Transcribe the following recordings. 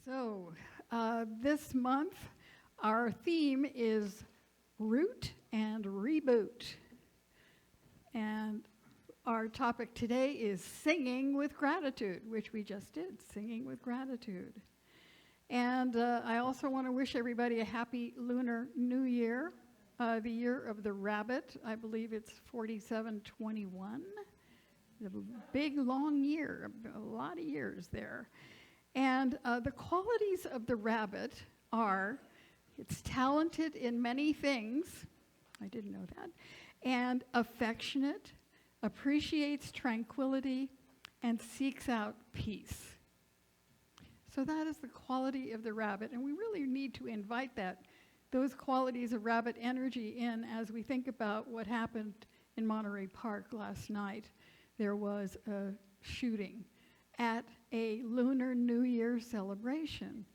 This month, our theme is root and reboot. And our topic today is singing with gratitude, which we just did, singing with gratitude. And I also want to wish everybody a happy Lunar New Year, the year of the rabbit. I believe it's 4721. A big, long year, a lot of years there. And the qualities of the rabbit are, it's talented in many things, I didn't know that, and affectionate, appreciates tranquility, and seeks out peace. So that is the quality of the rabbit, and we really need to invite those qualities of rabbit energy in as we think about what happened in Monterey Park last night. There was a shooting at a Lunar New Year celebration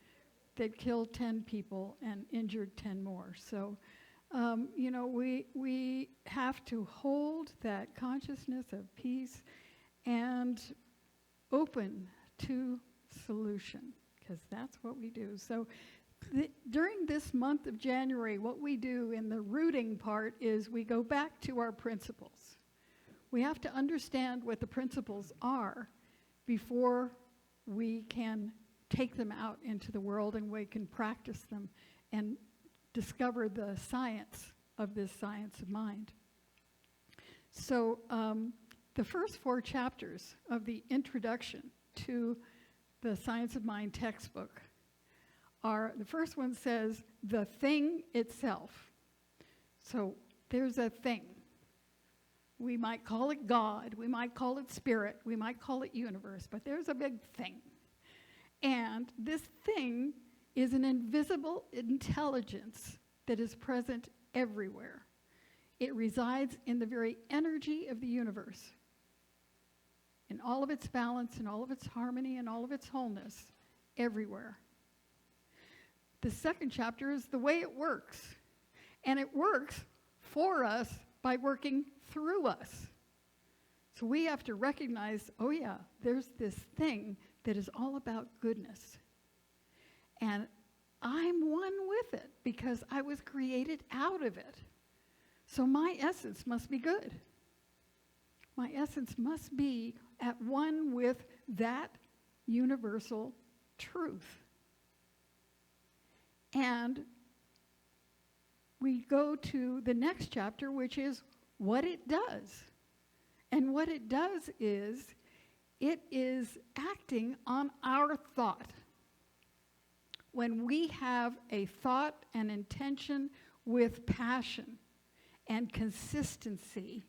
that killed 10 people and injured 10 more. So, we have to hold that consciousness of peace and open to solution, because that's what we do. So during this month of January, what we do in the rooting part is we go back to our principles. We have to understand what the principles are before we can take them out into the world and we can practice them and discover the science of this science of mind. So the first 4 chapters of the introduction to the Science of Mind textbook are, the first one says, the thing itself. So there's a thing. We might call it God, we might call it spirit, we might call it universe, but there's a big thing. And this thing is an invisible intelligence that is present everywhere. It resides in the very energy of the universe, in all of its balance, in all of its harmony, and all of its wholeness, everywhere. The second chapter is the way it works. And it works for us by working through us. So we have to recognize, oh yeah, there's this thing that is all about goodness. And I'm one with it because I was created out of it. So my essence must be good. My essence must be at one with that universal truth. And we go to the next chapter, which is what it does. And what it does is, it is acting on our thought. When we have a thought and intention with passion and consistency,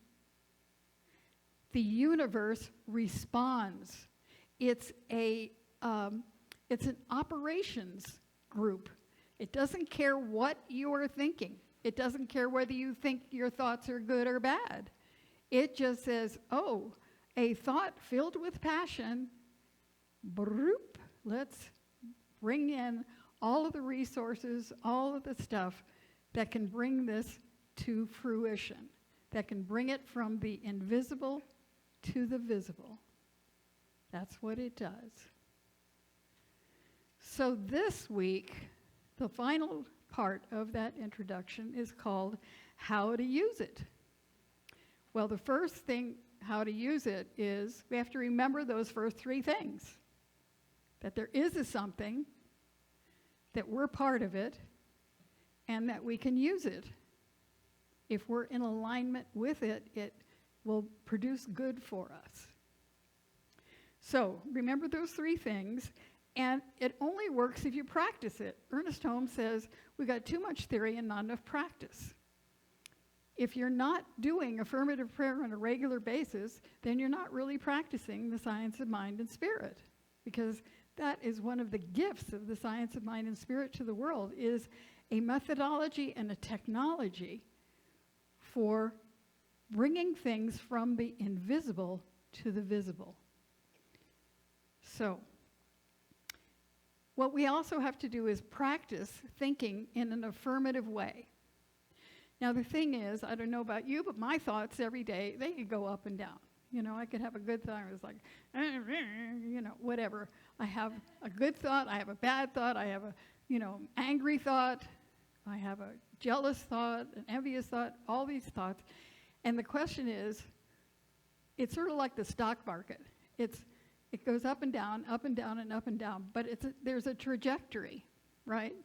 the universe responds. It's an operations group. It doesn't care what you're thinking. It doesn't care whether you think your thoughts are good or bad. It just says, oh, a thought filled with passion, broop, let's bring in all of the resources, all of the stuff that can bring this to fruition, that can bring it from the invisible to the visible. That's what it does. So this week, the final part of that introduction is called How to Use It. Well, the first thing, how to use it, is we have to remember those first 3 things. That there is a something, that we're part of it, and that we can use it. If we're in alignment with it, it will produce good for us. So remember those 3 things. And it only works if you practice it. Ernest Holmes says, we got too much theory and not enough practice. If you're not doing affirmative prayer on a regular basis, then you're not really practicing the science of mind and spirit. Because that is one of the gifts of the science of mind and spirit to the world, is a methodology and a technology for bringing things from the invisible to the visible. So, what we also have to do is practice thinking in an affirmative way. Now the thing is, I don't know about you, but my thoughts every day, they could go up and down. You know, I could have a good thought. It was like, whatever. I have a good thought. I have a bad thought. I have a, angry thought. I have a jealous thought, an envious thought, all these thoughts. And the question is, it's sort of like the stock market. It goes up and down, up and down, and up and down. But there's a trajectory, right?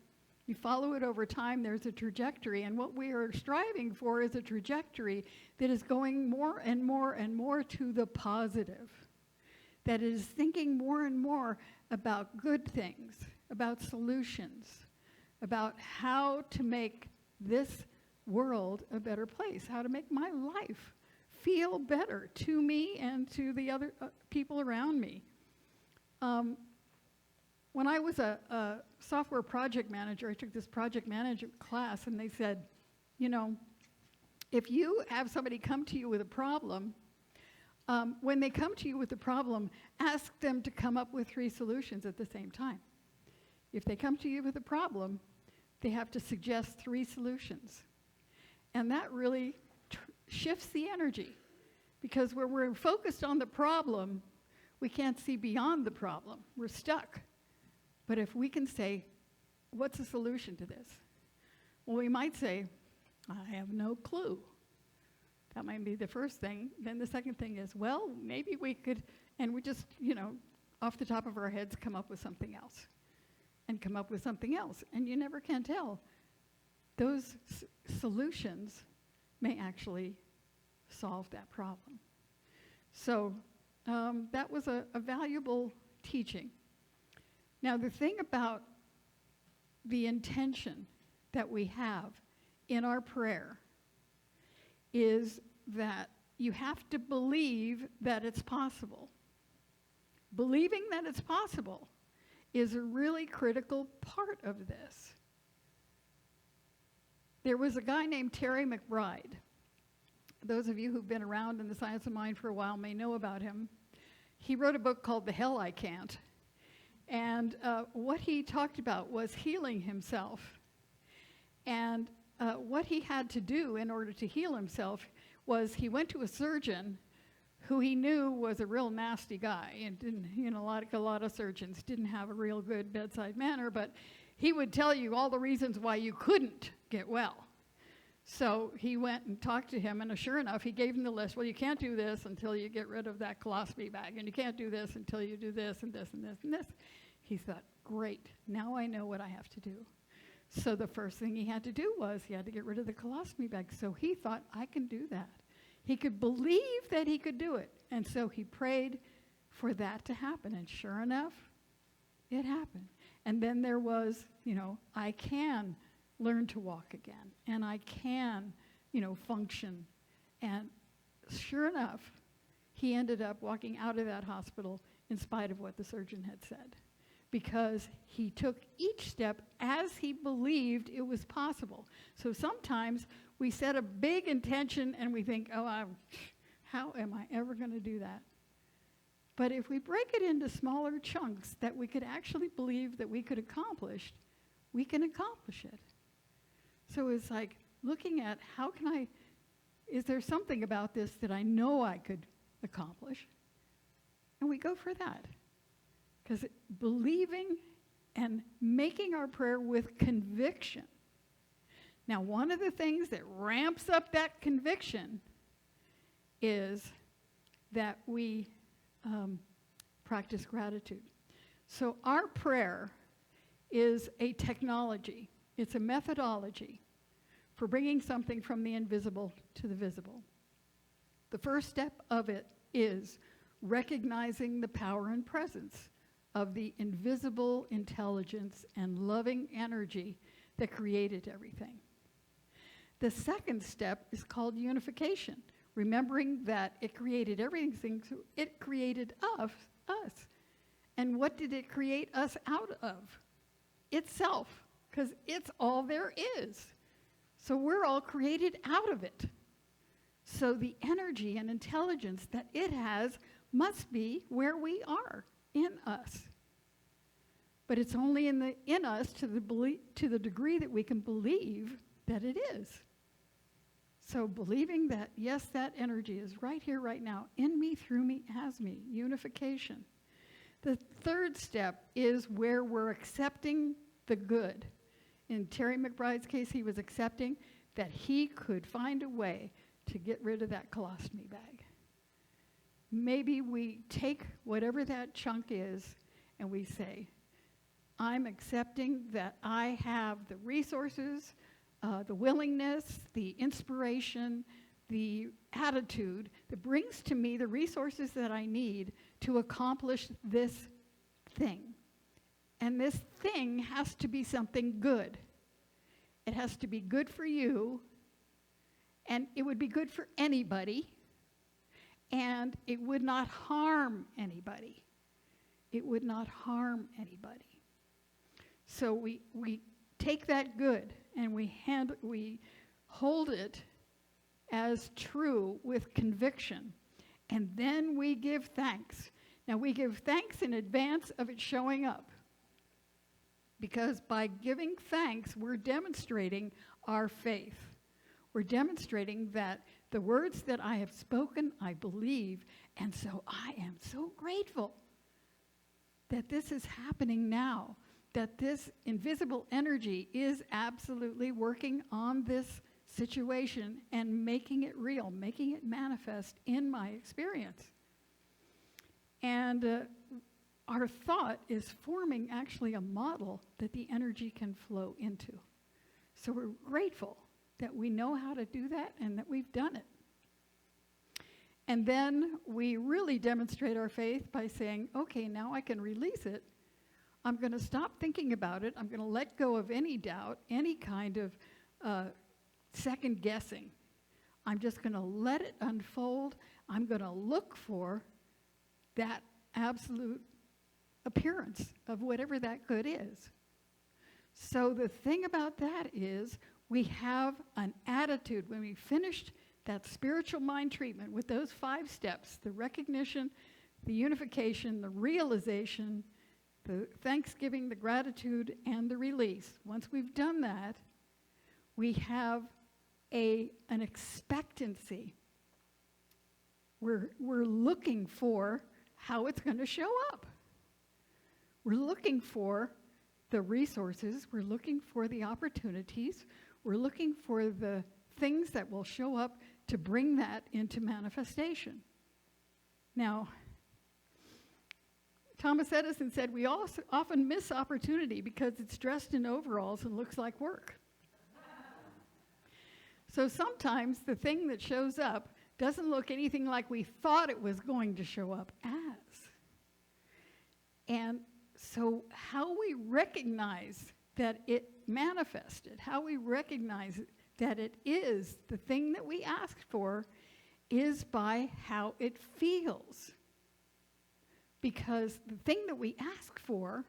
You follow it over time, there's a trajectory. And what we are striving for is a trajectory that is going more and more and more to the positive. That is thinking more and more about good things, about solutions, about how to make this world a better place, how to make my life feel better to me and to the other people around me. When I was a software project manager, I took this project management class, and they said, if you have somebody come to you with a problem, when they come to you with a problem, ask them to come up with 3 solutions at the same time. If they come to you with a problem, they have to suggest 3 solutions. And that really shifts the energy, because where we're focused on the problem, we can't see beyond the problem. We're stuck. But if we can say, what's the solution to this? Well, we might say, I have no clue. That might be the first thing. Then the second thing is, well, maybe we could, and we just, off the top of our heads, come up with something else. And come up with something else. And you never can tell. Those solutions may actually solve that problem. So that was a valuable teaching. Now, the thing about the intention that we have in our prayer is that you have to believe that it's possible. Believing that it's possible is a really critical part of this. There was a guy named Terry McBride. Those of you who've been around in the science of mind for a while may know about him. He wrote a book called The Hell I Can't. And what he talked about was healing himself. And what he had to do in order to heal himself was he went to a surgeon who he knew was a real nasty guy. And didn't, a lot of surgeons didn't have a real good bedside manner, but he would tell you all the reasons why you couldn't get well. So he went and talked to him, and sure enough, he gave him the list. Well, you can't do this until you get rid of that colostomy bag, and you can't do this until you do this and this and this and this. He thought, great, now I know what I have to do. So the first thing he had to do was he had to get rid of the colostomy bag. So he thought, I can do that. He could believe that he could do it. And so he prayed for that to happen. And sure enough, it happened. And then there was, I can learn to walk again. And I can, function. And sure enough, he ended up walking out of that hospital in spite of what the surgeon had said. Because he took each step as he believed it was possible. So sometimes we set a big intention and we think, how am I ever going to do that? But if we break it into smaller chunks that we could actually believe that we could accomplish, we can accomplish it. So it's like looking at is there something about this that I know I could accomplish? And we go for that. Because believing and making our prayer with conviction. Now, one of the things that ramps up that conviction is that we practice gratitude. So our prayer is a technology. It's a methodology for bringing something from the invisible to the visible. The first step of it is recognizing the power and presence of the invisible intelligence and loving energy that created everything. The second step is called unification, remembering that it created everything, so it created us. And what did it create us out of? Itself, because it's all there is. So we're all created out of it. So the energy and intelligence that it has must be where we are, in us. But it's only in us to the degree that we can believe that it is. So believing that, yes, that energy is right here, right now, in me, through me, as me, unification. The third step is where we're accepting the good. In Terry McBride's case, he was accepting that he could find a way to get rid of that colostomy bag. Maybe we take whatever that chunk is and we say, I'm accepting that I have the resources, the willingness, the inspiration, the attitude that brings to me the resources that I need to accomplish this thing. And this thing has to be something good. It has to be good for you, and it would be good for anybody, and it would not harm anybody. It would not harm anybody. So we take that good and we hold it as true with conviction, and then we give thanks. Now we give thanks in advance of it showing up, because by giving thanks, we're demonstrating our faith. We're demonstrating that the words that I have spoken, I believe, and so I am so grateful that this is happening now, that this invisible energy is absolutely working on this situation and making it real, making it manifest in my experience. And our thought is forming actually a model that the energy can flow into. So we're grateful that we know how to do that and that we've done it. And then we really demonstrate our faith by saying, okay, now I can release it. I'm going to stop thinking about it. I'm going to let go of any doubt, any kind of second guessing. I'm just going to let it unfold. I'm going to look for that absolute appearance of whatever that good is. So the thing about that is we have an attitude. When we finished that spiritual mind treatment with those 5 steps, the recognition, the unification, the realization, the thanksgiving, the gratitude, and the release, once we've done that, we have an expectancy. We're looking for how it's going to show up. We're looking for the resources. We're looking for the opportunities. We're looking for the things that will show up to bring that into manifestation. Now, Thomas Edison said we also often miss opportunity because it's dressed in overalls and looks like work. So sometimes the thing that shows up doesn't look anything like we thought it was going to show up as. And so how we recognize that it manifested, how we recognize that it is the thing that we asked for, is by how it feels. Because the thing that we ask for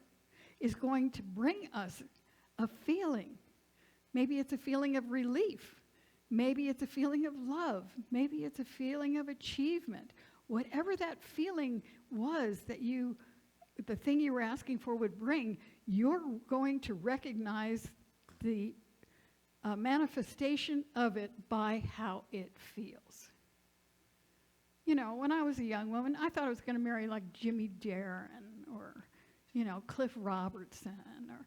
is going to bring us a feeling. Maybe it's a feeling of relief. Maybe it's a feeling of love. Maybe it's a feeling of achievement. Whatever that feeling was that the thing you were asking for would bring, you're going to recognize the manifestation of it by how it feels. You know, when I was a young woman, I thought I was going to marry like Jimmy Darren or, Cliff Robertson or,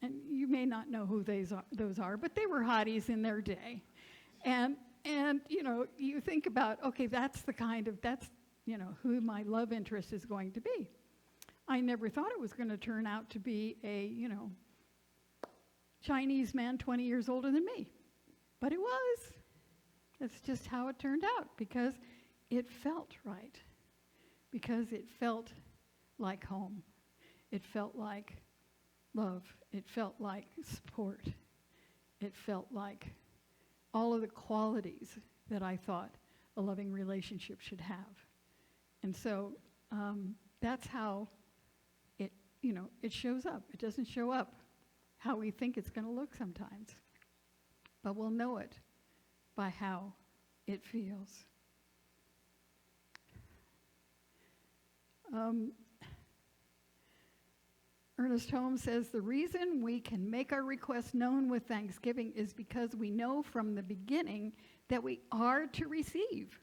and you may not know who those are, but they were hotties in their day. And you think about, okay, that's who my love interest is going to be. I never thought it was going to turn out to be a, Chinese man 20 years older than me. But it was. That's just how it turned out, because it felt right. Because it felt like home. It felt like love. It felt like support. It felt like all of the qualities that I thought a loving relationship should have. And so that's how it shows up. It doesn't show up how we think it's going to look sometimes. But we'll know it by how it feels. Ernest Holmes says, the reason we can make our requests known with thanksgiving is because we know from the beginning that we are to receive,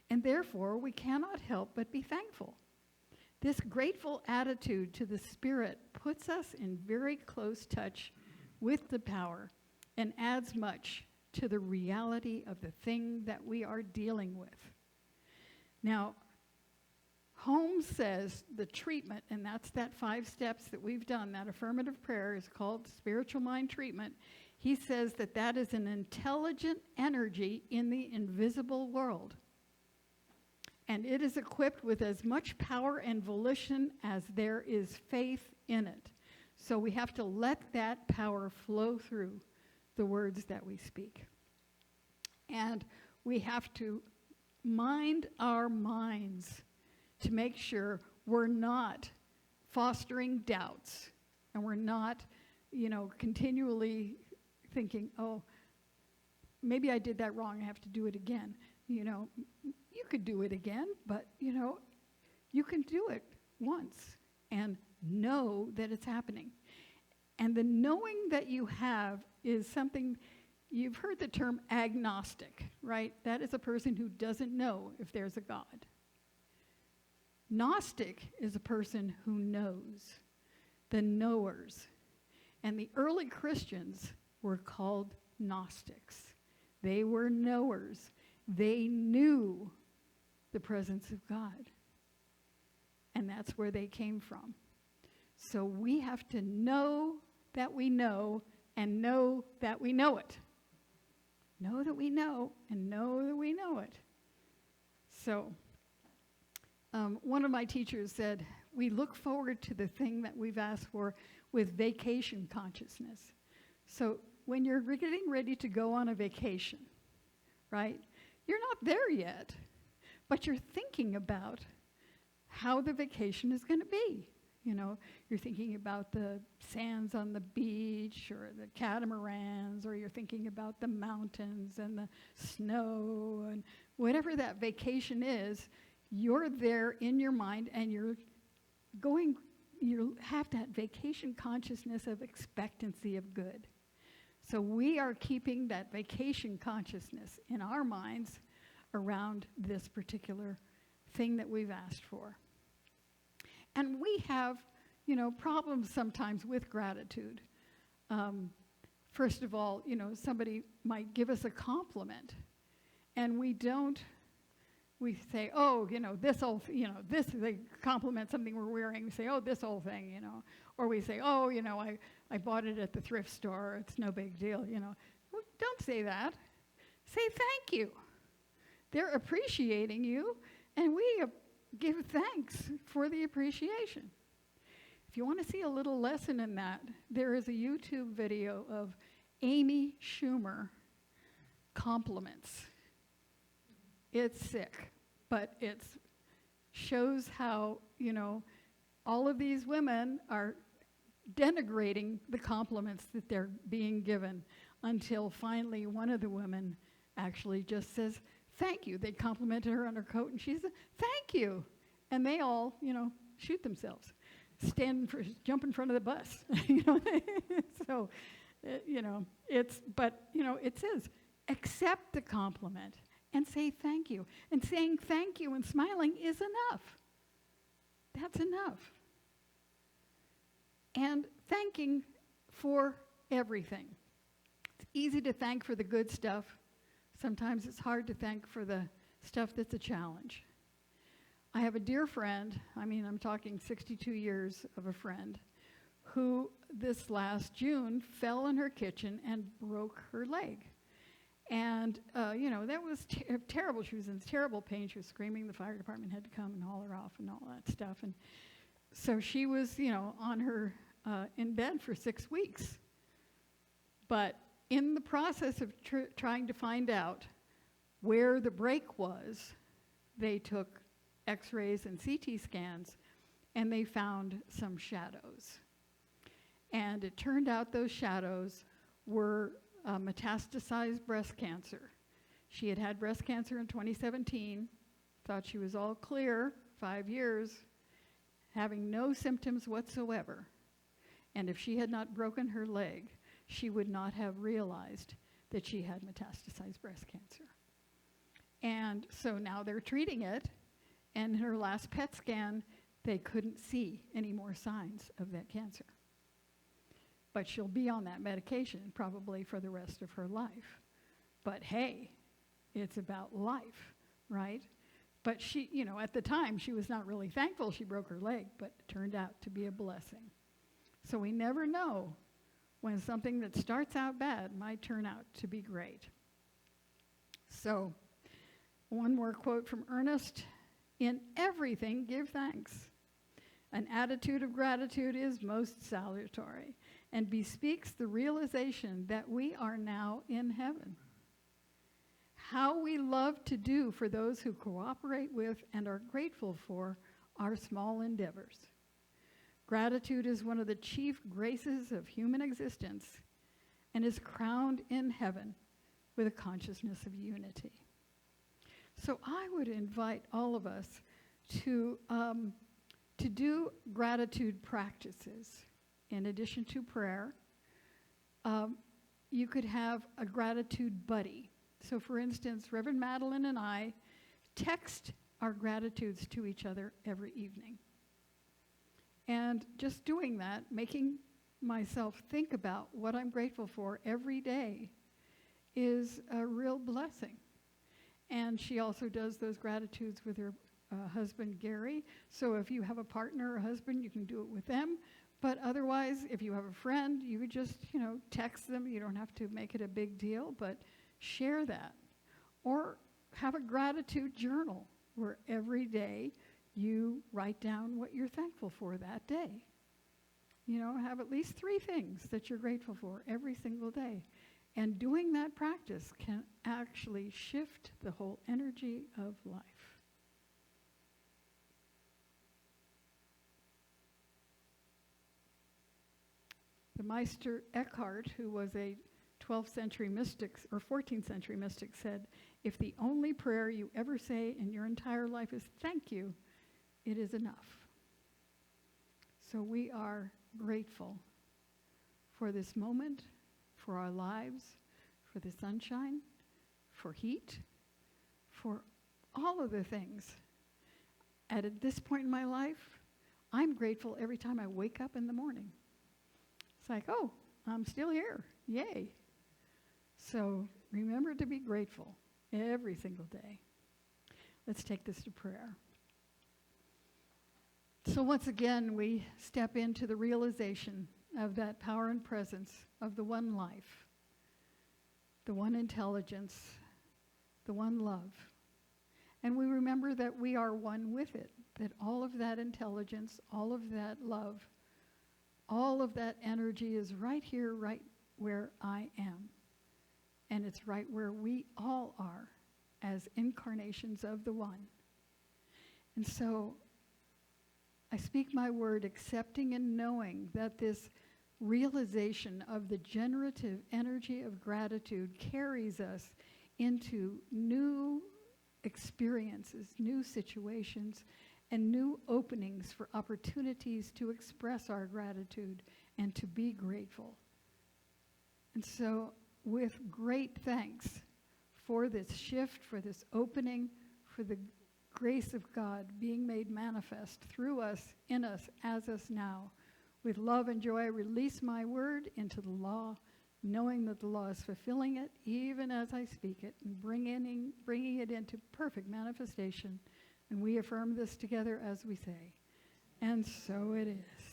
and therefore we cannot help but be thankful. This grateful attitude to the Spirit puts us in very close touch with the power and adds much to the reality of the thing that we are dealing with. Now, Holmes says the treatment, and that's that 5 steps that we've done, that affirmative prayer is called spiritual mind treatment. He says that that is an intelligent energy in the invisible world. And it is equipped with as much power and volition as there is faith in it. So we have to let that power flow through the words that we speak. And we have to mind our minds to make sure we're not fostering doubts and we're not, continually thinking, oh, maybe I did that wrong, I have to do it again. You could do it again, but, you can do it once and know that it's happening. And the knowing that you have is something, you've heard the term agnostic, right? That is a person who doesn't know if there's a God. Gnostic is a person who knows, the knowers. And the early Christians were called Gnostics. They were knowers. They knew the presence of God. And that's where they came from. So we have to know that we know and know that we know it. Know that we know and know that we know it. So one of my teachers said, we look forward to the thing that we've asked for with vacation consciousness. So when you're getting ready to go on a vacation, right, you're not there yet, but you're thinking about how the vacation is going to be. You're thinking about the sands on the beach or the catamarans, or you're thinking about the mountains and the snow and whatever that vacation is. You're there in your mind and you have that vacation consciousness of expectancy of good. So we are keeping that vacation consciousness in our minds around this particular thing that we've asked for. And we have, problems sometimes with gratitude. First of all, somebody might give us a compliment and we say, oh, this old, they compliment something we're wearing. We say, oh, this old thing, Or we say, oh, I bought it at the thrift store. It's no big deal, Well, don't say that. Say thank you. They're appreciating you, and we give thanks for the appreciation. If you want to see a little lesson in that, there is a YouTube video of Amy Schumer compliments. It's sick, but it shows how, all of these women are denigrating the compliments that they're being given until finally one of the women actually just says, thank you. They complimented her on her coat, and she said, thank you. And they all, shoot themselves, jump in front of the bus. So, it says, accept the compliment and say thank you. And saying thank you and smiling is enough. That's enough. And thanking for everything. It's easy to thank for the good stuff. Sometimes it's hard to thank for the stuff that's a challenge. I have a dear friend, I'm talking 62 years of a friend, who this last June fell in her kitchen and broke her leg. And, that was terrible. She was in terrible pain. She was screaming. The fire department had to come and haul her off and all that stuff. And so she was, on her, in bed for 6 weeks. But in the process of trying to find out where the break was, they took x-rays and CT scans, and they found some shadows. And it turned out those shadows were metastasized breast cancer. She had had breast cancer in 2017, thought she was all clear, 5 years, having no symptoms whatsoever. And if she had not broken her leg, she would not have realized that she had metastasized breast cancer. And so now they're treating it, and in her last PET scan, they couldn't see any more signs of that cancer. But she'll be on that medication probably for the rest of her life. But hey, it's about life, right? But she, at the time, she was not really thankful she broke her leg, but it turned out to be a blessing. So we never know when something that starts out bad might turn out to be great. So, one more quote from Ernest. In everything, give thanks. An attitude of gratitude is most salutary and bespeaks the realization that we are now in heaven. How we love to do for those who cooperate with and are grateful for our small endeavors. Gratitude is one of the chief graces of human existence and is crowned in heaven with a consciousness of unity. So I would invite all of us to do gratitude practices in addition to prayer. You could have a gratitude buddy. So for instance, Reverend Madeline and I text our gratitudes to each other every evening. And just doing that, making myself think about what I'm grateful for every day is a real blessing. And she also does those gratitudes with her husband, Gary. So if you have a partner or a husband, you can do it with them. But otherwise, if you have a friend, you could just, text them. You don't have to make it a big deal, but share that. Or have a gratitude journal where every day you write down what you're thankful for that day. Have at least 3 things that you're grateful for every single day. And doing that practice can actually shift the whole energy of life. The Meister Eckhart, who was a 12th century mystic or 14th century mystic, said, if the only prayer you ever say in your entire life is thank you, it is enough. So we are grateful for this moment, for our lives, for the sunshine, for heat, for all of the things. At this point in my life, I'm grateful every time I wake up in the morning. It's like, oh, I'm still here. Yay. So remember to be grateful every single day. Let's take this to prayer. So once again, we step into the realization of that power and presence of the one life, the one intelligence, the one love. And we remember that we are one with it, that all of that intelligence, all of that love, all of that energy is right here, right where I am. And it's right where we all are as incarnations of the one. And so I speak my word accepting and knowing that this realization of the generative energy of gratitude carries us into new experiences, new situations, and new openings for opportunities to express our gratitude and to be grateful. And so, with great thanks for this shift, for this opening, for the grace of God being made manifest through us, in us, as us now, with love and joy, I release my word into the law, knowing that the law is fulfilling it even as I speak it and bringing it into perfect manifestation. And we affirm this together as we say, and so it is.